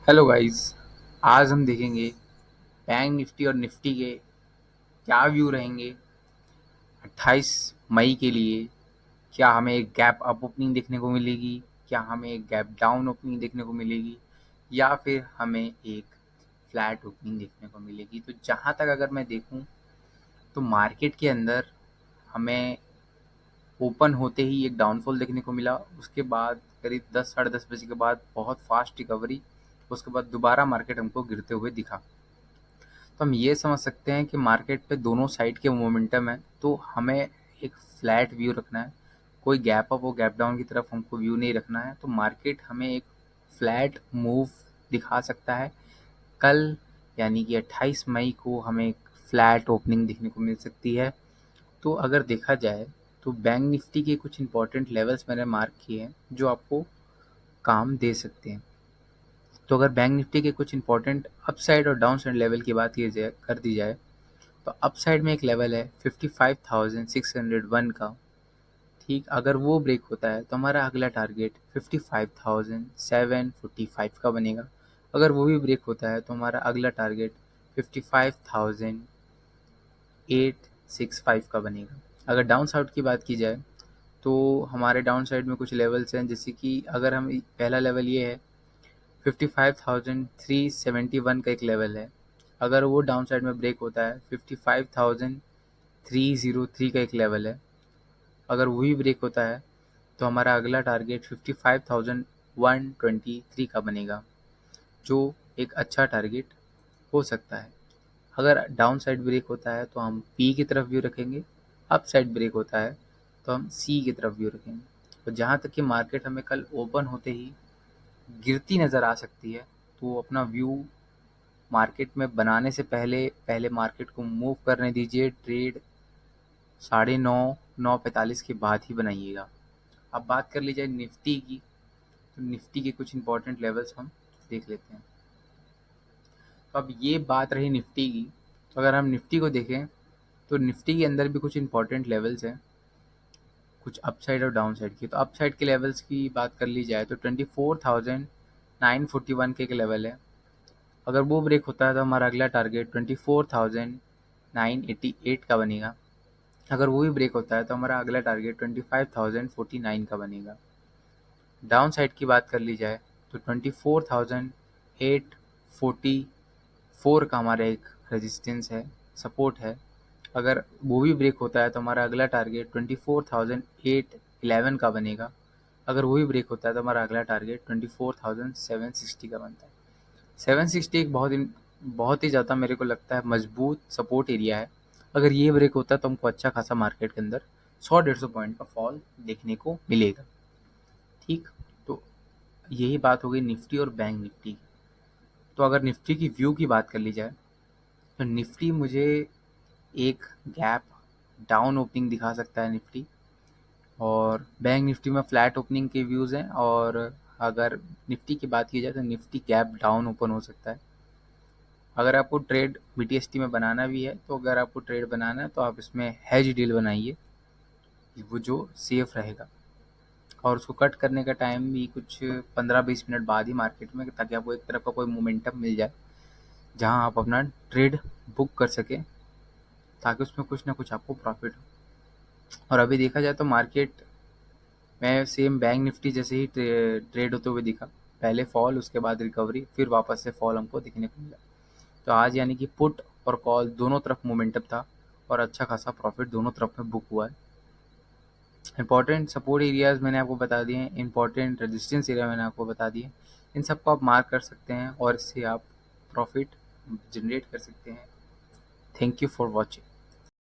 Hello guys. आज हम देखेंगे बैंक निफ्टी और निफ्टी के क्या व्यू रहेंगे 28 मई के लिए। क्या हमें एक गैप अप ओपनिंग देखने को मिलेगी, क्या हमें एक गैप डाउन ओपनिंग देखने को मिलेगी, या फिर हमें एक फ्लैट ओपनिंग देखने को मिलेगी। तो जहाँ तक अगर मैं देखूँ तो मार्केट के अंदर हमें ओपन होते ही एक डाउनफॉल देखने को मिला। उसके बाद करीब 10 साढ़े 10 बजे के बाद बहुत फास्ट रिकवरी। उसके बाद दोबारा मार्केट हमको गिरते हुए दिखा। तो हम ये समझ सकते हैं कि मार्केट पे दोनों साइड के मोमेंटम है, तो हमें एक फ्लैट व्यू रखना है। कोई गैप अप और गैप डाउन की तरफ हमको व्यू नहीं रखना है। तो मार्केट हमें एक फ्लैट मूव दिखा सकता है कल, यानी कि 28 मई को हमें एक फ्लैट ओपनिंग देखने को मिल सकती है। तो अगर देखा जाए तो बैंक निफ्टी के कुछ इंपॉर्टेंट लेवल्स मैंने मार्क किए हैं जो आपको काम दे सकते हैं। तो अगर बैंक निफ्टी के कुछ इंपॉर्टेंट अपसाइड और डाउन साइड लेवल की बात की जाए कर दी जाए तो अपसाइड में एक लेवल है 55,601 का। ठीक, अगर वो ब्रेक होता है तो हमारा अगला टारगेट 55,745 का बनेगा। अगर वो भी ब्रेक होता है तो हमारा अगला टारगेट 55,865 का बनेगा। अगर डाउन साइड की बात की जाए तो हमारे डाउन साइड में कुछ लेवल्स हैं, जैसे कि अगर हम पहला लेवल ये है 55,371 का एक लेवल है। अगर वो डाउन साइड में ब्रेक होता है 55,303 का एक लेवल है। अगर वही ब्रेक होता है तो हमारा अगला टारगेट 55,123 का बनेगा, जो एक अच्छा टारगेट हो सकता है। अगर डाउन साइड ब्रेक होता है तो हम पी की तरफ व्यू रखेंगे, अप साइड ब्रेक होता है तो हम सी की तरफ व्यू रखेंगे। तो जहाँ तक कि मार्केट हमें कल ओपन होते ही गिरती नज़र आ सकती है, तो अपना व्यू मार्केट में बनाने से पहले पहले मार्केट को मूव करने दीजिए। ट्रेड 9:30 के बाद ही बनाइएगा। अब बात कर ली जाए निफ्टी की, तो निफ्टी के कुछ इंपॉर्टेंट लेवल्स हम देख लेते हैं। तो अब ये बात रही निफ्टी की। तो अगर हम निफ्टी को देखें तो निफ्टी के अंदर भी कुछ इंपॉर्टेंट लेवल्स हैं, कुछ अपसाइड और डाउन साइड की। तो अपसाइड के लेवल्स की बात कर ली जाए तो 24,941 के एक लेवल है। अगर वो ब्रेक होता है तो हमारा अगला टारगेट 24,988 का बनेगा। अगर वो भी ब्रेक होता है तो हमारा अगला टारगेट 25,049 का बनेगा। डाउन साइड की बात कर ली जाए तो 24,844 का हमारा एक रेजिस्टेंस है, सपोर्ट है। अगर वो भी ब्रेक होता है तो हमारा अगला टारगेट 24,811 का बनेगा। अगर वो भी ब्रेक होता है तो हमारा अगला टारगेट 24,760 का बनता है। 760 एक बहुत ही ज़्यादा मेरे को लगता है मजबूत सपोर्ट एरिया है। अगर ये ब्रेक होता है तो हमको अच्छा खासा मार्केट के अंदर 100-150 पॉइंट का फॉल देखने को मिलेगा। ठीक, तो यही बात हो गई निफ्टी और बैंक निफ्टी की। तो अगर निफ्टी की व्यू की बात कर ली जाए तो निफ्टी मुझे एक गैप डाउन ओपनिंग दिखा सकता है निफ्टी, और बैंक निफ्टी में फ्लैट ओपनिंग के व्यूज़ हैं। और अगर निफ्टी की बात की जाए तो निफ्टी गैप डाउन ओपन हो सकता है। अगर आपको ट्रेड बीटीएसटी में बनाना भी है तो अगर आपको ट्रेड बनाना है तो आप इसमें हेज डील बनाइए, वो जो सेफ रहेगा। और उसको कट करने का टाइम भी कुछ 15-20 मिनट बाद ही मार्केट में, ताकि आपको एक तरफ का कोई मोमेंटम मिल जाए जहां आप अपना ट्रेड बुक कर सकें, ताकि उसमें कुछ ना कुछ आपको प्रॉफिट हो। और अभी देखा जाए तो मार्केट में सेम बैंक निफ्टी जैसे ही ट्रेड होते हुए दिखा। पहले फॉल, उसके बाद रिकवरी, फिर वापस से फॉल हमको दिखने को मिला। तो आज यानी कि पुट और कॉल दोनों तरफ मोमेंटम था और अच्छा खासा प्रॉफिट दोनों तरफ में बुक हुआ है। इंपॉर्टेंट सपोर्ट एरियाज मैंने आपको बता दिए हैं, इंपॉर्टेंट रेजिस्टेंस एरिया मैंने आपको बता दिए। इन सबको आप मार्क कर सकते हैं और इससे आप प्रॉफिट जनरेट कर सकते हैं। Thank you for watching.